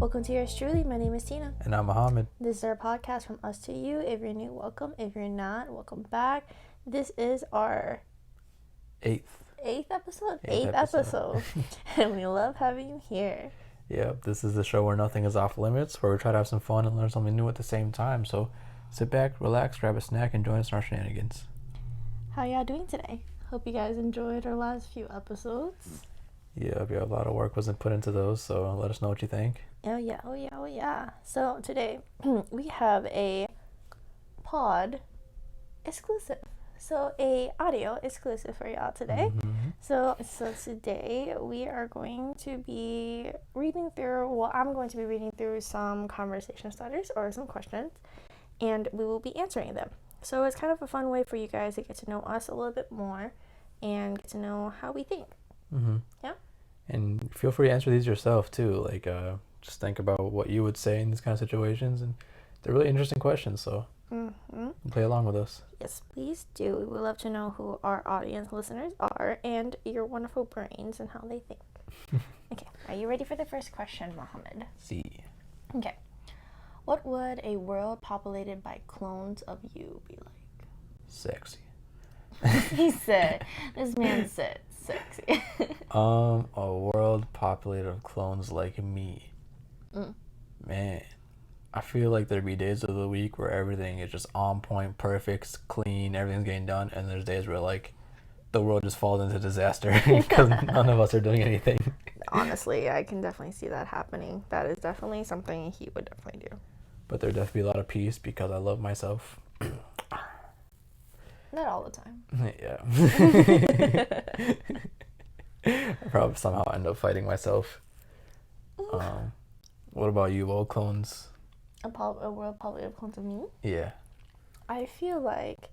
Welcome to yours truly. My name is Tina. And I'm Mohammed. This is our podcast from us to you. If you're new, welcome. If you're not, welcome back. This is our Eighth episode. episode. And we love having you here. Yep, this is the show where nothing is off limits, where we try to have some fun and learn something new at the same time. So sit back, relax, grab a snack, and join us in our shenanigans. How y'all doing today? Hope you guys enjoyed our last few episodes. Yep, a lot of work wasn't put into those, so let us know what you think. Oh yeah. So today we have a pod exclusive. So a audio exclusive for y'all today. Mm-hmm. So today we are going to be reading through, I'm going to be reading through some conversation starters or some questions, and we will be answering them. So it's kind of a fun way for you guys to get to know us a little bit more and get to know how we think. Mm-hmm. Yeah? And feel free to answer these yourself, too. Just think about what you would say in these kind of situations. And they're really interesting questions, so play along with us. Yes, please do. We would love to know who our audience listeners are and your wonderful brains and how they think. Okay, are you ready for the first question, Mohammed? See. Okay. What would a world populated by clones of you be like? Sexy. This man said sexy. A world populated of clones like me. Man, I feel like there'd be days of the week where everything is just on point, perfect, clean, everything's getting done, and there's days where the world just falls into disaster because none of us are doing anything. Honestly, I can definitely see that happening. That is definitely something he would definitely do. But there'd definitely be a lot of peace because I love myself. Not all the time. Yeah. I probably somehow end up fighting myself. What about you, old clones? A world populated of clones of me? Yeah. I feel like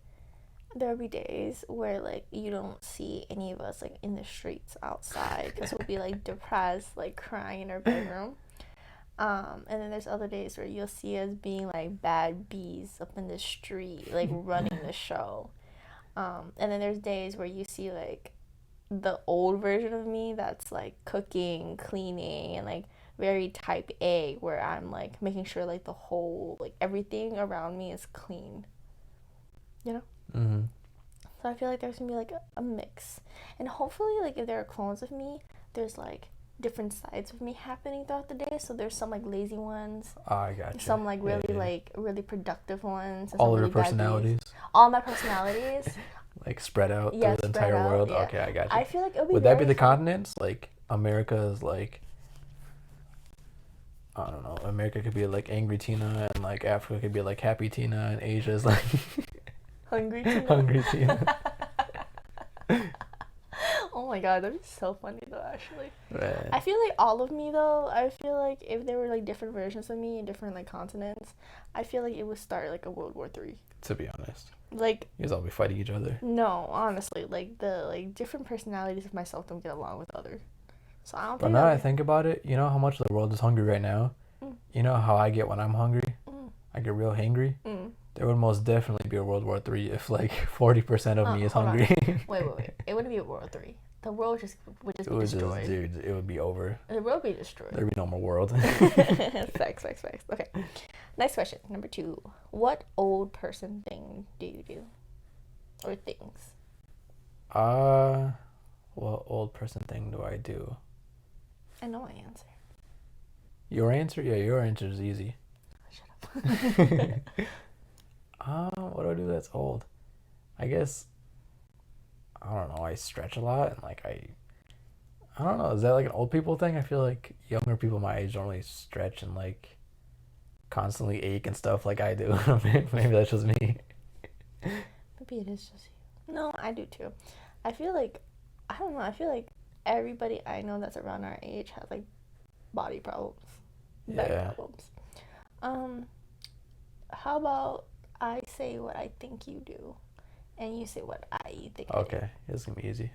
there'll be days where you don't see any of us in the streets outside because we'll be depressed, crying in our bedroom. And then there's other days where you'll see us being bad bees up in the street, running the show. And then there's days where you see the old version of me that's cooking, cleaning, and very type A, where I'm making sure the whole everything around me is clean. You know? Mm-hmm. So I feel like there's gonna be a mix, and hopefully if there are clones of me, there's different sides of me happening throughout the day. So there's some lazy ones. Oh, I got you. Some really productive ones. And all some of your personalities. All my personalities. Spread out through the entire world. Yeah. Okay, I got you. I feel like it would that be the continents? America is I don't know. America could be Angry Tina, and Africa could be Happy Tina, and Asia is Hungry Tina. Hungry Tina. Oh my god, that'd be so funny though, actually. Right. I feel all of me though, I feel if there were different versions of me in different continents, I feel it would start a World War III. To be honest. You guys all be fighting each other. No, honestly, the different personalities of myself don't get along with others. So I don't. But now that I think about it, you know how much the world is hungry right now. You know how I get when I'm hungry. I get real hangry. There would most definitely be a World War III if 40% of me is hungry. Wait. It wouldn't be a World III. The world would just be destroyed. It would be over. The world would be destroyed. There'd be no more world. Facts. Okay. Next question, number 2. What old person thing do you do? Or things? What old person thing do I do? I know my answer. Your answer? Yeah, your answer is easy. Shut up. What do I do that's old? I guess, I don't know, I stretch a lot, and I don't know, is that an old people thing? I feel younger people my age don't really stretch and constantly ache and stuff like I do. Maybe that's just me. Maybe it is just you. No, I do too. I feel I don't know, I feel everybody I know that's around our age has body problems. Back problems. How about I say what I think you do, and you say what I think I do. Okay, it's gonna be easy.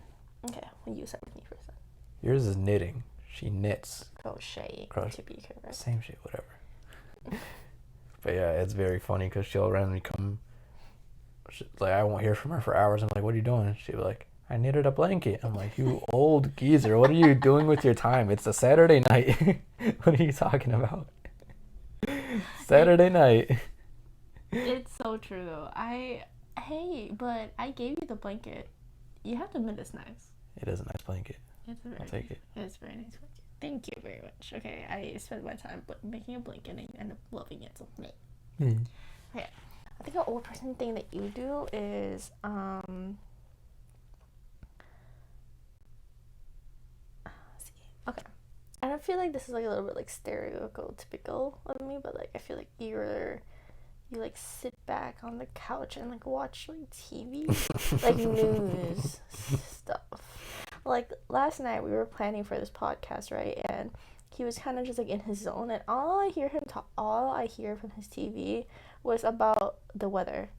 Okay, well, you start with me first then. Yours is knitting. She knits. Crochet, to be correct. Same shit, whatever. But yeah, it's very funny because she'll randomly come. I won't hear from her for hours. I'm like, what are you doing? She'll be like, I needed a blanket. I'm like, you old geezer, what are you doing with your time? It's a Saturday night. What are you talking about? Saturday night. It's so true though. Hey, but I gave you the blanket. You have to admit it's nice. It is a nice blanket. I'll take it. It's a very nice blanket. Thank you very much. Okay, I spent my time making a blanket and I end up loving it. So, okay. I think an old person thing that you do is okay. I don't feel like this is like a little bit like stereotypical of me, but like I feel like you like sit back on the couch and like watch like TV, like news stuff. Like last night we were planning for this podcast, right? And he was kind of just like in his zone, and all I hear from his TV was about the weather.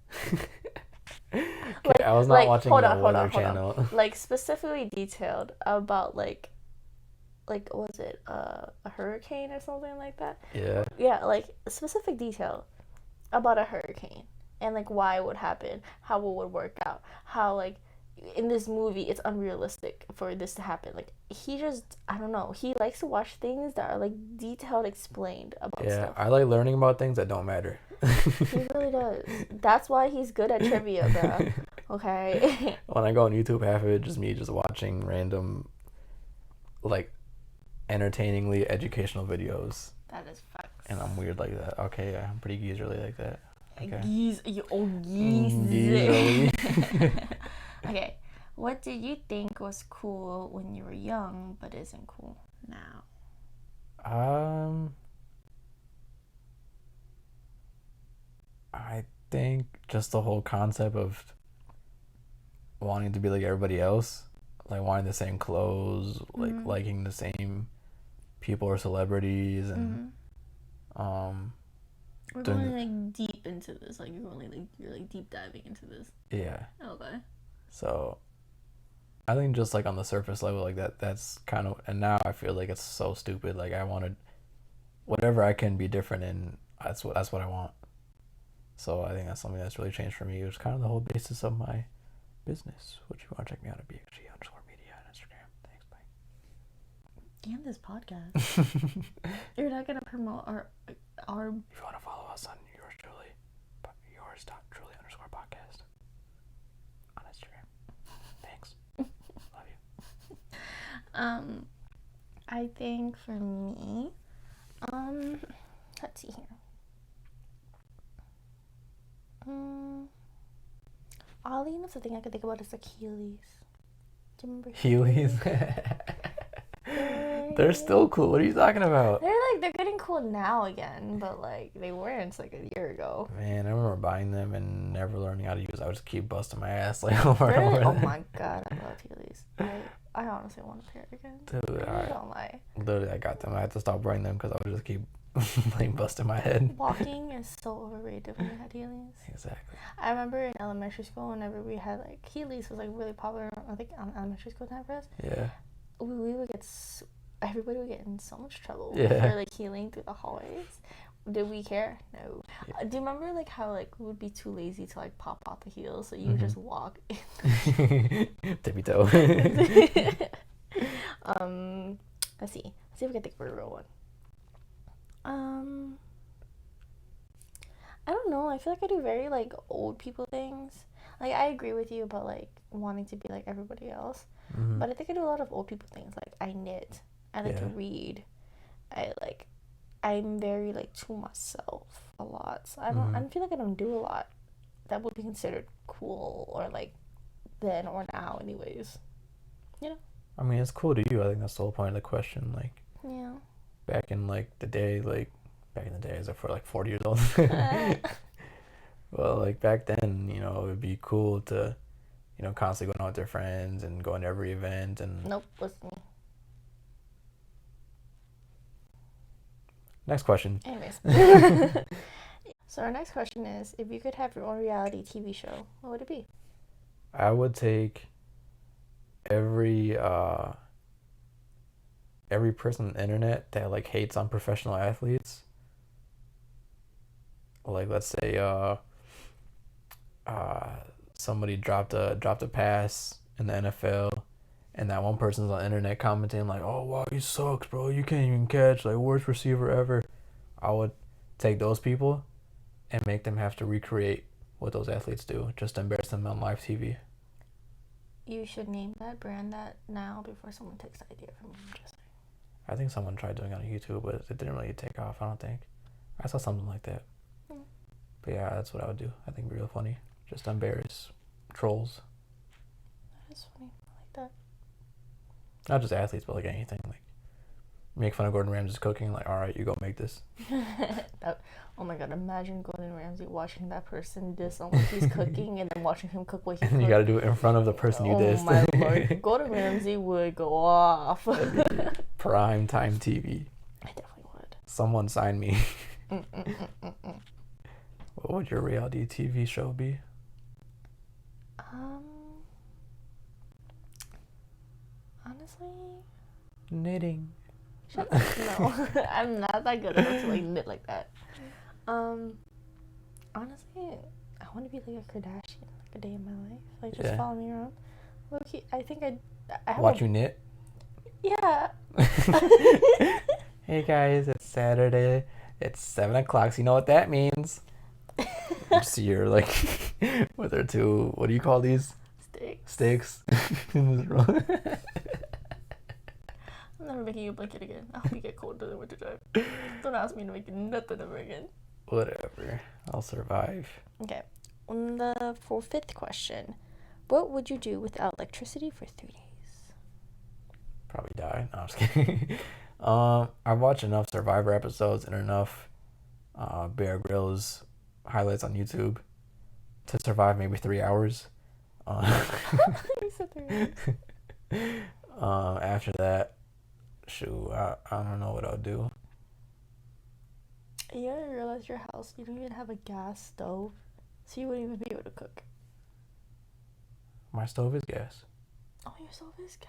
Okay, I was not watching the Weather Channel. Like specifically detailed about like was it a hurricane or something like that? Yeah. Yeah, like specific detail about a hurricane and like why it would happen, how it would work out, how like in this movie it's unrealistic for this to happen. Like he just, I don't know, he likes to watch things that are like detailed, explained about stuff. I like learning about things that don't matter. He really does. That's why he's good at trivia, bro. Okay. When I go on YouTube, half of it just me just watching random like entertainingly educational videos. That is facts. And I'm weird like that. Okay, yeah, I'm pretty geezerly like that. Okay. Geezerly. Okay. What did you think was cool when you were young but isn't cool now? I think just the whole concept of wanting to be like everybody else, like wanting the same clothes, like liking the same people or celebrities, and we're going like deep into this. Like you're like deep diving into this. Yeah. Okay. So, I think just like on the surface level, like that's kind of, and now I feel like it's so stupid. Like I wanted whatever I can be different in. That's what I want. So I think that's something that's really changed for me. It was kind of the whole basis of my business, which you want to check me out at BXG_media on Instagram. Thanks, bye. And this podcast. You're not gonna promote our. If you want to follow us on yours.truly_podcast on Instagram. Thanks. Love you. I think for me, let's see here. Oddly enough, the thing I could think about is like Heelys. Do you remember Heelys? They're still cool. What are you talking about? They're getting cool now again, but like they weren't like a year ago. Man, I remember buying them and never learning how to use. I would just keep busting my ass like over really? and over. Oh my god, I love Heelys. I honestly want a pair again. Dude, I don't lie. Literally, I got them. I had to stop wearing them because I would just keep like busting my head. Walking is so overrated when you had Heelys. Exactly. I remember in elementary school, whenever we had like Heelys was like really popular. I think elementary school time for us. Yeah. We would get everybody would get in so much trouble for like heeling through the hallways. Did we care? No. Yeah. Do you remember like how like we would be too lazy to like pop out the heels, so you would just walk tippy toe. Let's see if we can think of a real one. I don't know. I feel like I do very like old people things. Like I agree with you about like wanting to be like everybody else, but I think I do a lot of old people things. Like I knit. I like to read. I'm very like to myself a lot. So I feel like I don't do a lot that would be considered cool or like then or now anyways. You know? I mean, it's cool to you. I think that's the whole point of the question. Like, yeah. Back in the day, as if we're like 40 years old. Well, like back then, it would be cool to, constantly going out with their friends and going to every event and. Nope, listen. Next question. Anyways. So our next question is, if you could have your own reality TV show, what would it be? I would take every person on the internet that like hates on professional athletes. Like let's say somebody dropped a pass in the NFL, and that one person's on the internet commenting like, "Oh wow, he sucks, bro. You can't even catch, like, worst receiver ever." I would take those people and make them have to recreate what those athletes do, just to embarrass them on live TV. You should name that brand that now before someone takes the idea from you. Just I think someone tried doing it on YouTube, but it didn't really take off. I don't think. I saw something like that. Mm. But yeah, that's what I would do. I think it'd be real funny. Just embarrass trolls. that is funny. I like that. Not just athletes, but like anything. Like make fun of Gordon Ramsay's cooking. Like, all right, you go make this. Oh my god! Imagine Gordon Ramsay watching that person diss on what he's cooking, and then watching him cook what he. And you got to do it in front of the person you dissed. Oh my lord! Gordon Ramsay would go off. Prime time TV. I definitely would. Someone sign me. What would your reality TV show be? Honestly, Knitting. shut up. No, I'm not that good enough to like knit like that. Honestly, I want to be like a Kardashian, like a day in my life, like just follow me around. Low-key, I think I have Watch you knit. Yeah. Hey guys, it's Saturday. It's 7:00. So you know what that means. So you're like with her two. What do you call these? Sticks. I'm never making you a blanket again. I hope you get cold during the winter time. Don't ask me to make nothing ever again. Whatever. I'll survive. Okay. For fifth question, what would you do without electricity for 3 days? Probably die. No, I'm just kidding. I've watched enough Survivor episodes and enough Bear Grylls highlights on YouTube to survive maybe 3 hours. You said 3 hours. After that, shoot, I don't know what I'll do. You gotta realize your house, you don't even have a gas stove, so you wouldn't even be able to cook. My stove is gas. Oh, your stove is gas.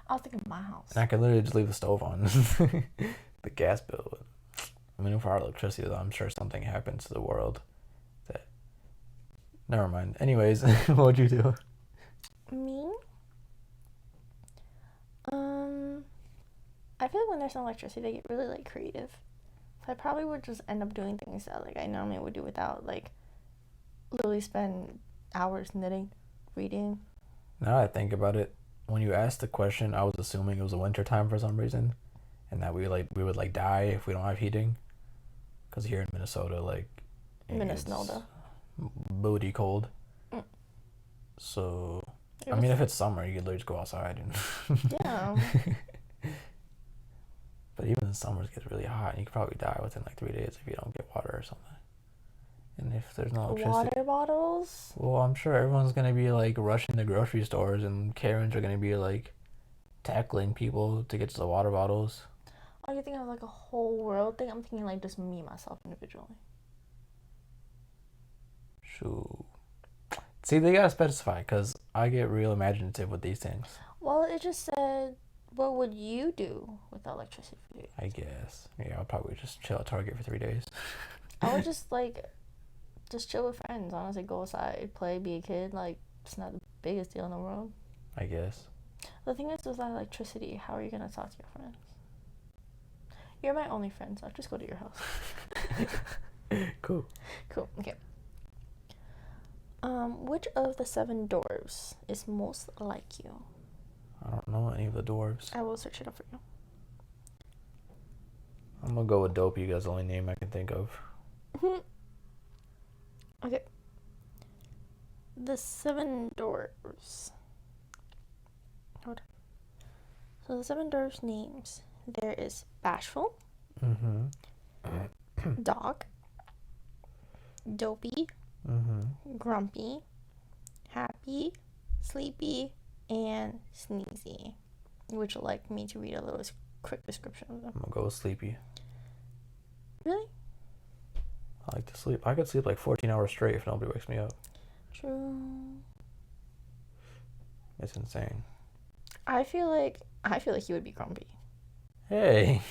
I was thinking my house. And I can literally just leave the stove on. The gas bill. I mean, if our electricity, though, I'm sure something happens to the world that... Never mind. Anyways, what would you do? Me? I feel like when there's no electricity, they get really, like, creative. So I probably would just end up doing things that, like, I normally would do without, like, literally spend hours knitting, reading. Now I think about it, when you asked the question, I was assuming it was a winter time for some reason, and that we would die if we don't have heating, because here in Minnesota, like, Minnesota, booty cold. So I mean, if it's summer, you could literally just go outside and yeah. But even in summers, it gets really hot, and you could probably die within like 3 days if you don't get water or something. And if there's no electricity, Water bottles. well, I'm sure everyone's gonna be like rushing to grocery stores, and Karens are gonna be like tackling people to get to the water bottles. Oh, you think of like a whole world thing? I'm thinking like just me, myself, individually. Shoot. See, they gotta specify, because I get real imaginative with these things. Well, it just said, what would you do without electricity for 3 days? I guess. Yeah, I'll probably just chill at Target for 3 days. I would just chill with friends. Honestly, go outside, play, be a kid. Like, it's not the biggest deal in the world. I guess. The thing is, without electricity, how are you gonna talk to your friends? You're my only friend, so I'll just go to your house. Cool. Okay. Which of the 7 dwarves is most like you? I don't know any of the dwarves. I will search it up for you. I'm gonna go with Dopey, because that's the only name I can think of. Okay. The 7 dwarves. Hold on. So the 7 dwarves names. There is Bashful, Dog, Dopey, Grumpy, Happy, Sleepy, and Sneezy. Would you like me to read a little quick description of them? I'm gonna go with Sleepy. Really? I like to sleep. I could sleep like 14 hours straight if nobody wakes me up. True. It's insane. I feel like you would be grumpy. Hey,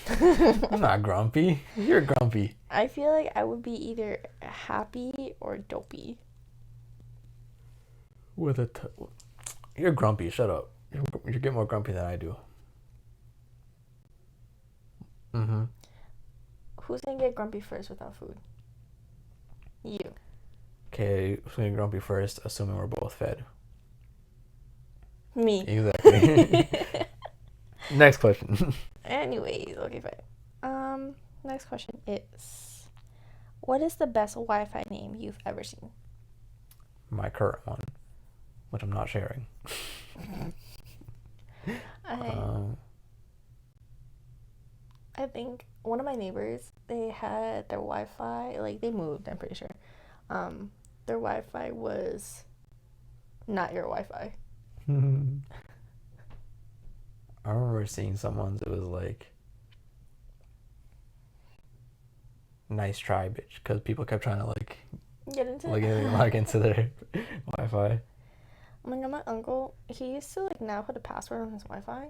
I'm not grumpy. You're grumpy. I feel like I would be either happy or dopey. With a You're grumpy. Shut up. You get more grumpy than I do. Mm-hmm. Who's gonna get grumpy first without food? You. Okay, who's gonna get grumpy first, assuming we're both fed? Me. Exactly. Next question. Anyways, okay, fine. Next question is, what is the best Wi-Fi name you've ever seen? My current one, which I'm not sharing. I think one of my neighbors, they had their Wi-Fi, like they moved, I'm pretty sure. Their Wi-Fi was not your Wi-Fi. I remember seeing someone's, it was like, nice try, bitch, because people kept trying to like Get into log into their Wi-Fi. Oh my god, my uncle, he used to like now put a password on his Wi-Fi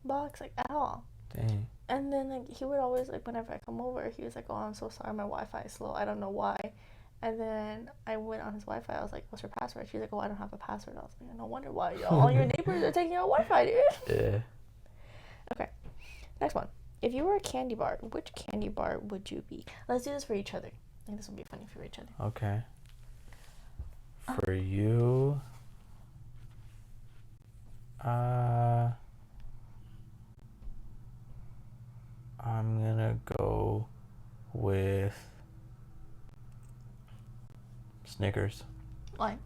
box, like at all. Dang. And then like he would always like whenever I come over, he was like, "Oh, I'm so sorry, my Wi-Fi is slow. I don't know why." And then I went on his Wi-Fi. I was like, "What's your password?" She's like, "Oh, I don't have a password." I was like, "No wonder why all your neighbors are taking your Wi-Fi, dude." Yeah. Okay, next one. If you were a candy bar, which candy bar would you be? Let's do this for each other. I think this will be funny for each other. Okay. For you, I'm gonna go with Snickers. Why?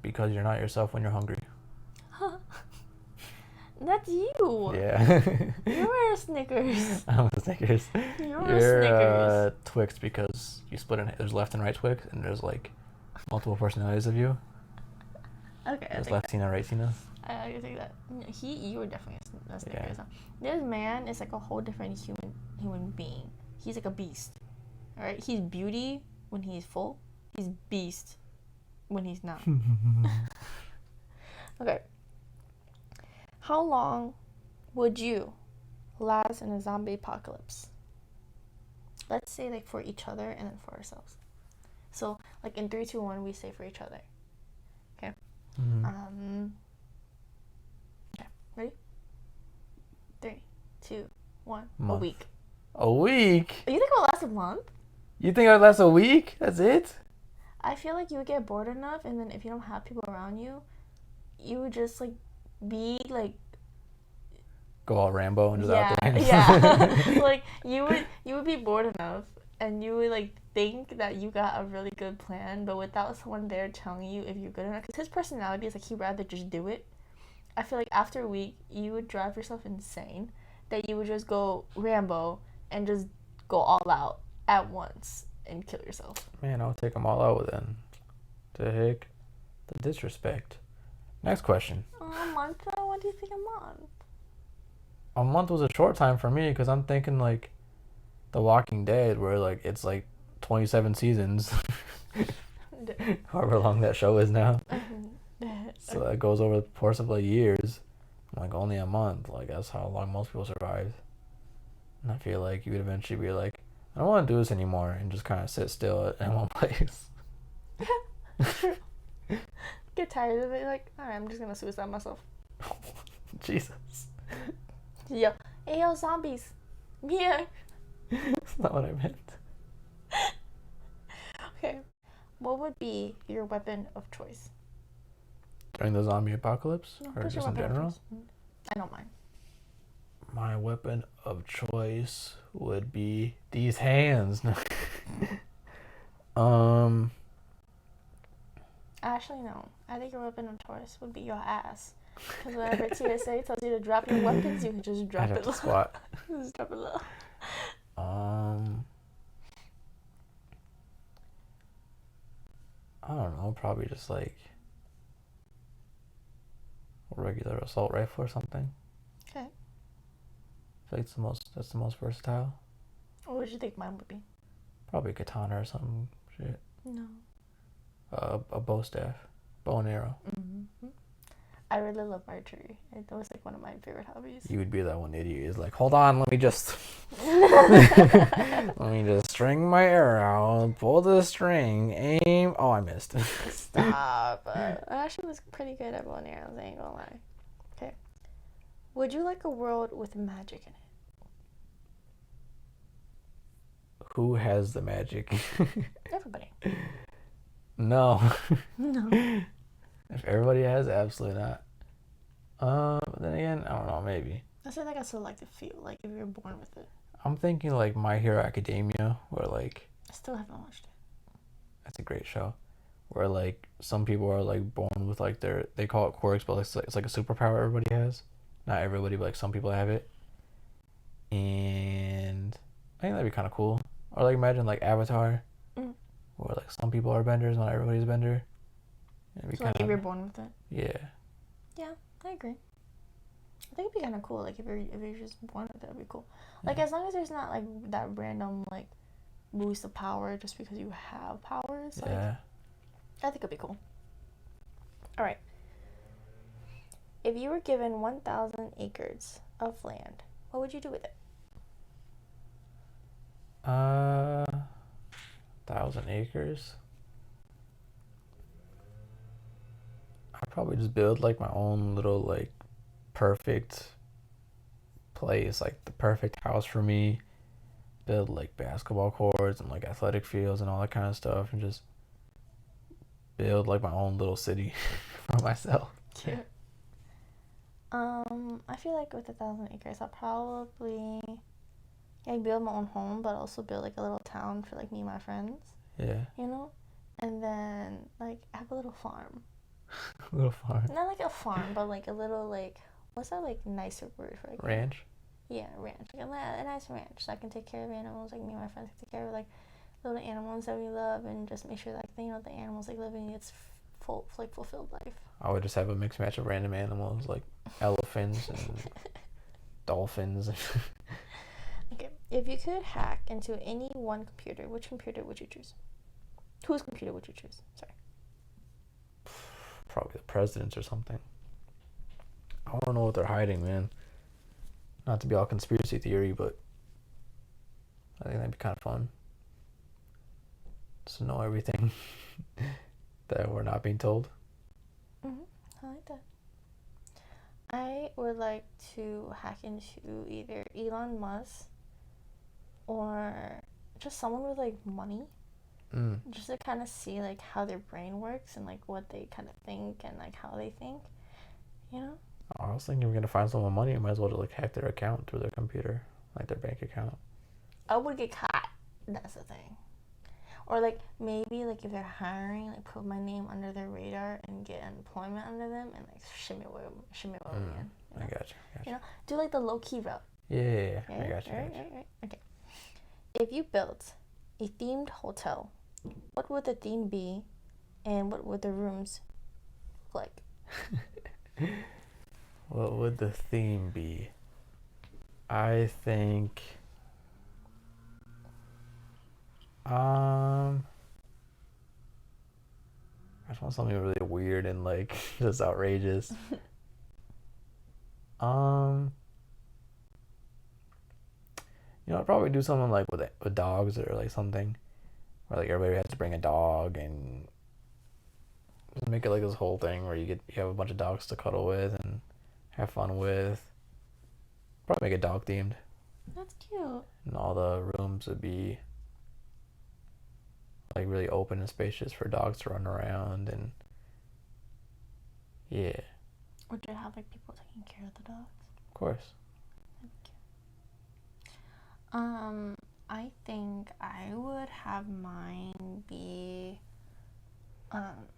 Because you're not yourself when you're hungry. That's you. Yeah. You're a Snickers. I'm a Snickers. You're a Snickers. Twix because you split in. There's left and right Twix, and there's like multiple personalities of you. Okay. There's left Tina, right Tina. I think that you were definitely a Snickers. Yeah. This man is like a whole different human being. He's like a beast. All right. He's beauty when he's full. He's beast when he's not. Okay. How long would you last in a zombie apocalypse? Let's say like for each other and then for ourselves. So like in 3, 2, 1, we say for each other. Okay. Mm-hmm. Okay. Ready? 3, 2, 1. Month. A week. A week? You think it will last a month? You think I'd last a week? That's it? I feel like you would get bored enough, and then if you don't have people around you, you would just like be like go all Rambo and just out there. Yeah. Like you would be bored enough, and you would like think that you got a really good plan, but without someone there telling you if you're good enough, because his personality is like he'd rather just do it. I feel like after a week you would drive yourself insane, that you would just go Rambo and just go all out at once and kill yourself. Man, I'll take them all out then. The heck? The disrespect. Next question. A month though? What do you think a month? A month was a short time for me because I'm thinking like The Walking Dead, where like it's like 27 seasons. However long that show is now. So that goes over the course of like years. Like only a month. Like that's how long most people survive. And I feel like you would eventually be like, I don't want to do this anymore, and just kind of sit still in one place. Get tired of it, like, alright, I'm just gonna suicide myself. Jesus. Yeah. Hey, yo, zombies. Yeah. That's not what I meant. Okay. What would be your weapon of choice? During the zombie apocalypse? No, or just in general? I don't mind. My weapon of choice would be these hands. Actually, no. I think your weapon of choice would be your ass. Because whenever TSA tells you to drop your weapons, you can just drop it low. Squat. Just drop it low. I don't know. Probably just like a regular assault rifle or something. Okay. I feel like that's the most versatile. What would you think mine would be? Probably a katana or some shit. No. A bow staff. Bow and arrow. Mm-hmm. I really love archery. It was like one of my favorite hobbies. You would be that one idiot. Is like, hold on, let me just let me just string my arrow, pull the string, aim. Oh, I missed. Stop. I actually was pretty good at bow and arrows, I ain't gonna lie. Okay. Would you like a world with magic in it? Who has the magic? Everybody. No. No. If everybody has, absolutely not. But then again, I don't know, maybe. I say like a selective field, like if you're born with it. I'm thinking like My Hero Academia, where like I still haven't watched it. that's a great show. Where like some people are like born with like they call it quirks, but it's like a superpower everybody has. Not everybody, but like some people have it. And I think that'd be kind of cool. Or like imagine like Avatar, where like some people are benders, not everybody's a bender. So like if you're born with it. Yeah. Yeah, I agree. I think it'd be kind of cool. Like if you're just born with it, that'd be cool. Like as long as there's not like that random like boost of power just because you have powers. Like, Yeah. I think it'd be cool. All right. If you were given 1,000 acres of land, what would you do with it? 1,000 acres. I'd probably just build like my own little like perfect place, like the perfect house for me. Build like basketball courts and like athletic fields and all that kind of stuff, and just build like my own little city for myself. Cute. I feel like with 1,000 acres, I'll probably build my own home, but also build like a little town for like me and my friends. Yeah. You know, and then like have a little farm. A little farm. Not like a farm, but like a little like what's that like nicer word for like ranch? Yeah, ranch. Like a nice ranch, so I can take care of animals. Like me and my friends can take care of like little animals that we love, and just make sure that the animals like living its fulfilled life. I would just have a mixed match of random animals like elephants and dolphins. Okay, if you could hack into any one computer, which computer would you choose? Whose computer would you choose? Sorry. Probably the presidents or something. I don't know what they're hiding, man. Not to be all conspiracy theory, but I think that'd be kind of fun. Just to know everything that we're not being told. I like that. I would like to hack into either Elon Musk or just someone with like money. Just to kind of see like how their brain works and like what they kind of think and like how they think, you know. I was thinking we're gonna find someone money. You might as well just like hack their account through their computer, like their bank account. I would get caught. That's the thing. Or like maybe like if they're hiring, like put my name under their radar and get employment under them and like shimmy away in. You know? I gotcha. You know, do like the low key route. Yeah. I gotcha. Right. Okay. If you built a themed hotel, what would the theme be, and what would the rooms look like? What would the theme be? I think I just want something really weird and like just outrageous. I'd probably do something like with dogs or like something where like everybody has to bring a dog and just make it like this whole thing where you have a bunch of dogs to cuddle with and have fun with. Probably make it dog themed. That's cute. And all the rooms would be like really open and spacious for dogs to run around, and yeah. Would you have like people taking care of the dogs? Of course. I think I would have mine be kind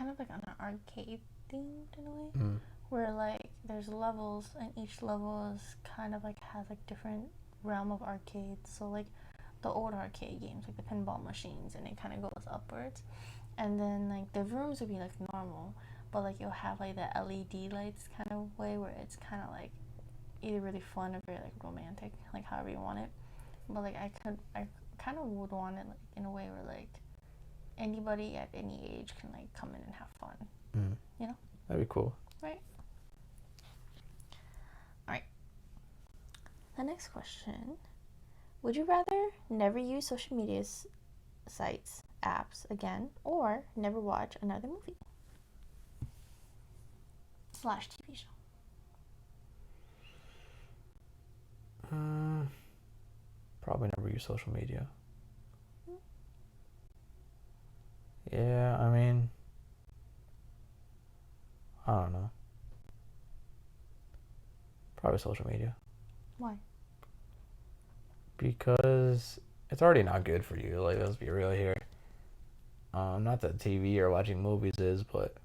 of like an arcade themed in a way. Where like there's levels and each level is kind of like has like different realm of arcades. So like the old arcade games, like the pinball machines, and it kind of goes upwards. And then like the rooms would be like normal, but like you'll have like the LED lights kind of way where it's kind of like either really fun or very like romantic, like however you want it. But like I kind of would want it like in a way where like anybody at any age can like come in and have fun. Mm. You know? That'd be cool. Right. All right. The next question: would you rather never use social media sites, apps again, or never watch another movie / TV show? Probably never use social media. Yeah, I mean, I don't know. Probably social media. Why? Because it's already not good for you. Like, let's be real here. Not that TV or watching movies is, but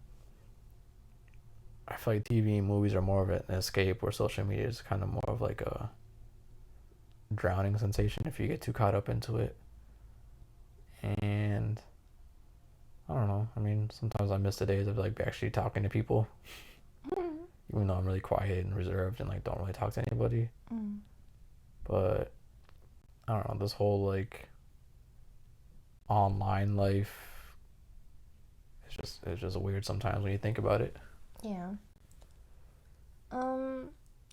I feel like TV and movies are more of an escape, where social media is kind of more of like a drowning sensation if you get too caught up into it. And I don't know. I mean, sometimes I miss the days of like actually talking to people, even though I'm really quiet and reserved and like don't really talk to anybody. But I don't know. This whole like online life, it's just weird sometimes when you think about it. Yeah.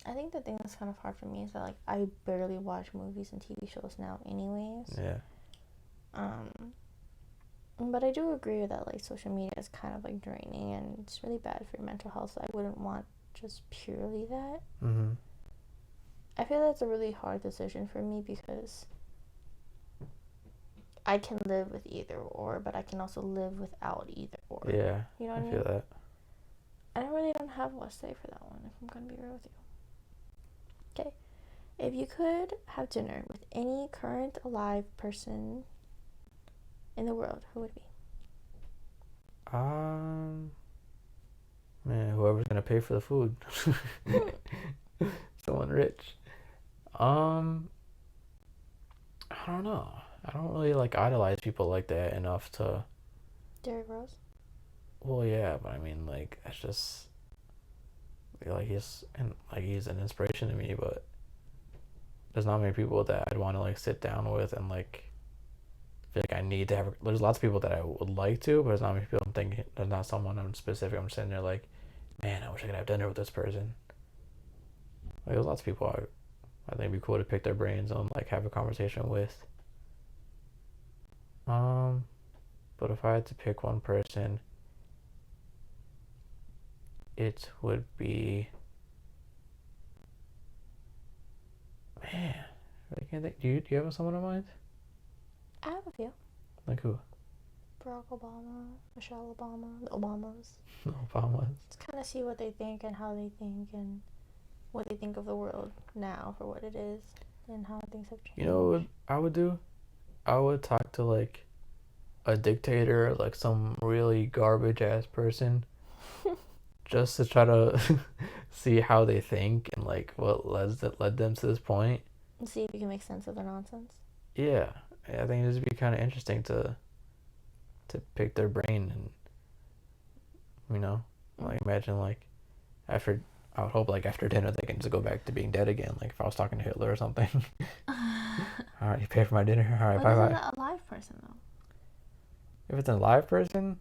I think the thing that's kind of hard for me is that like I barely watch movies and TV shows now anyways. Yeah. But I do agree that like social media is kind of like draining and it's really bad for your mental health, so I wouldn't want just purely that. I feel that's a really hard decision for me because I can live with either or, but I can also live without either or. Yeah. You know what I mean? feel that. I really don't have what to say for that one, if I'm going to be real with you. Okay. If you could have dinner with any current alive person in the world, who would it be? Man, whoever's gonna pay for the food. Someone rich. I don't know. I don't really like idolize people like that enough to. Derrick Rose? Well, yeah, but I mean, like, that's just like he's an inspiration to me, but there's not many people that I'd want to like sit down with and like feel like I need to have. There's lots of people that I would like to, but there's not many people I'm thinking. There's not someone I'm specific. I'm sitting there like, man, I wish I could have dinner with this person. Like, there's lots of people I think it'd be cool to pick their brains and like have a conversation with. But if I had to pick one person, it would be, man, I can't think. Do you have someone in mind? I have a few. Like who? Barack Obama, Michelle Obama, the Obamas. Obama. Just kind of see what they think and how they think and what they think of the world now for what it is and how things have changed. You know what I would do? I would talk to like a dictator, like some really garbage ass person, just to try to see how they think and like what led them to this point. And see if you can make sense of their nonsense. Yeah, I think it'd be kind of interesting to pick their brain and like imagine like after. I would hope like after dinner they can just go back to being dead again. Like if I was talking to Hitler or something. All right, you pay for my dinner. All right, bye bye. This is a live person though. If it's a live person,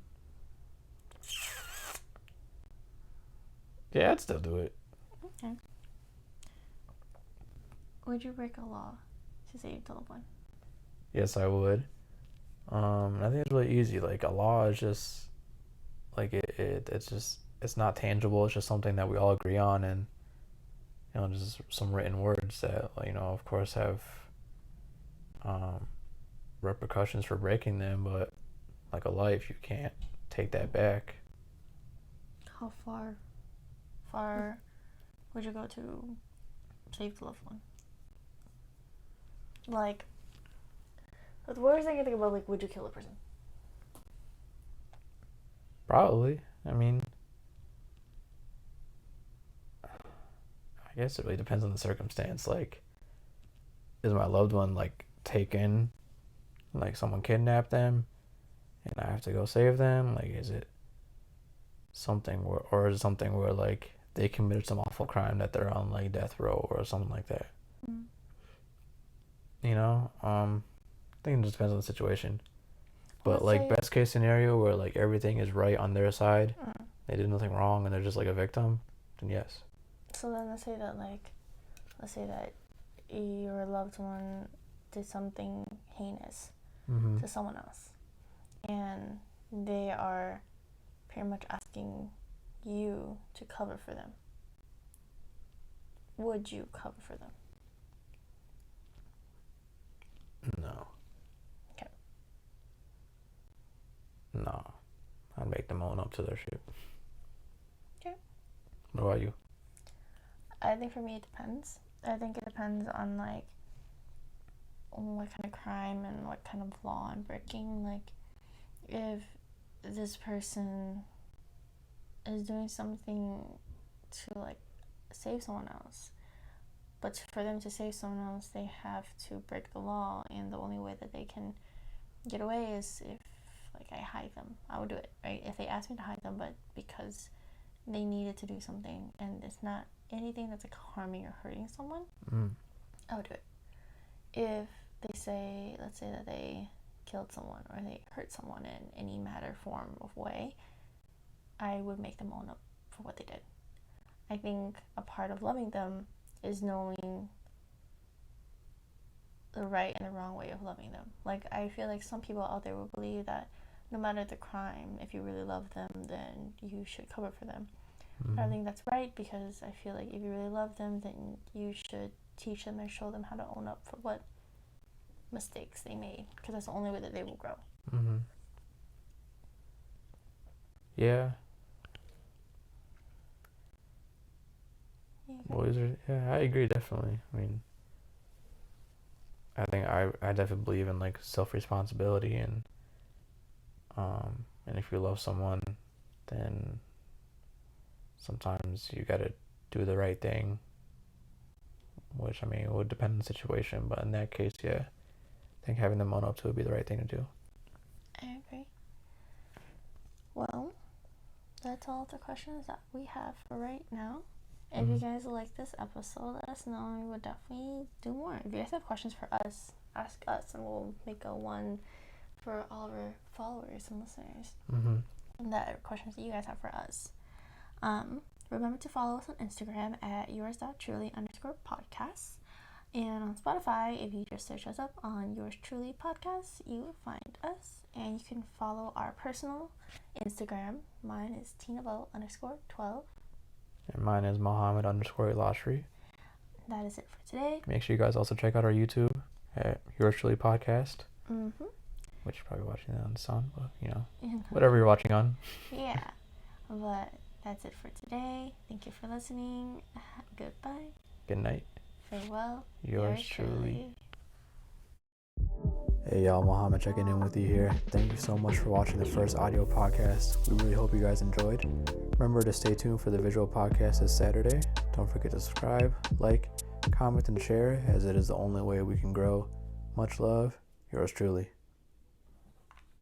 yeah, I'd still do it. Okay. Would you break a law to save the loved one? Yes, I would. I think it's really easy. Like a law is just like it's not tangible. It's just something that we all agree on, and just some written words that of course have repercussions for breaking them. But like a life, you can't take that back. How far would you go to save the loved one? Like, the worst thing I think about, like, would you kill a person? Probably. I mean, I guess it really depends on the circumstance. Like, is my loved one like taken? Like someone kidnapped them, and I have to go save them? Like, is it something or is it something where like they committed some awful crime that they're on like death row or something like that? I think it just depends on the situation. But Let's like say, best case scenario where like everything is right on their side, mm, they did nothing wrong and they're just like a victim, then yes. so then let's say that your loved one did something heinous Mm-hmm. to someone else, and they are pretty much asking you to cover for them. Would you cover for them? No. Okay. No. I'd make them own up to their shit. Okay. What about you? I think for me it depends. I think it depends on like what kind of crime and what kind of law I'm breaking. Like if this person is doing something to like save someone else, but for them to save someone else they have to break the law, and the only way that they can get away is if like I hide them. I would do it, right? If they asked me to hide them, but because they needed to do something and it's not anything that's like harming or hurting someone, I would do it. If they say, let's say that they killed someone or they hurt someone in any matter, form of way, I would make them own up for what they did. I think a part of loving them is knowing the right and the wrong way of loving them. Like I feel like some people out there will believe that no matter the crime, if you really love them, then you should cover for them. I don't think that's right, because I feel like if you really love them, then you should teach them and show them how to own up for what mistakes they made, because that's the only way that they will grow. Mm-hmm. Yeah. Boys are, yeah, I agree, definitely. I mean, I think I definitely believe in like self-responsibility and if you love someone, then sometimes you gotta do the right thing, which I mean, it would depend on the situation, but in that case, yeah, I think having them own up to would be the right thing to do. I agree. Well, that's all the questions that we have for right now. If you guys like this episode, let us know. We would definitely do more. If you guys have questions for us, ask us, and we'll make a one for all of our followers and listeners. And that are questions that you guys have for us. Remember to follow us on Instagram at yours.truly_podcasts. And on Spotify, if you just search us up on Yours Truly Podcasts, you will find us. And you can follow our personal Instagram. Mine is TinaBo_12. And mine is Mohammed_Ilashri. That is it for today. Make sure you guys also check out our YouTube at Yours Truly Podcast. Which you're probably watching that on the sun, but you know, whatever you're watching on. Yeah. But that's it for today. Thank you for listening. Goodbye. Good night. Farewell. Yours truly. Hey y'all, Mohammed checking in with you here. Thank you so much for watching the first audio podcast. We really hope you guys enjoyed. Remember to stay tuned for the visual podcast this Saturday. Don't forget to subscribe, like, comment, and share, as it is the only way we can grow. Much love. Yours truly.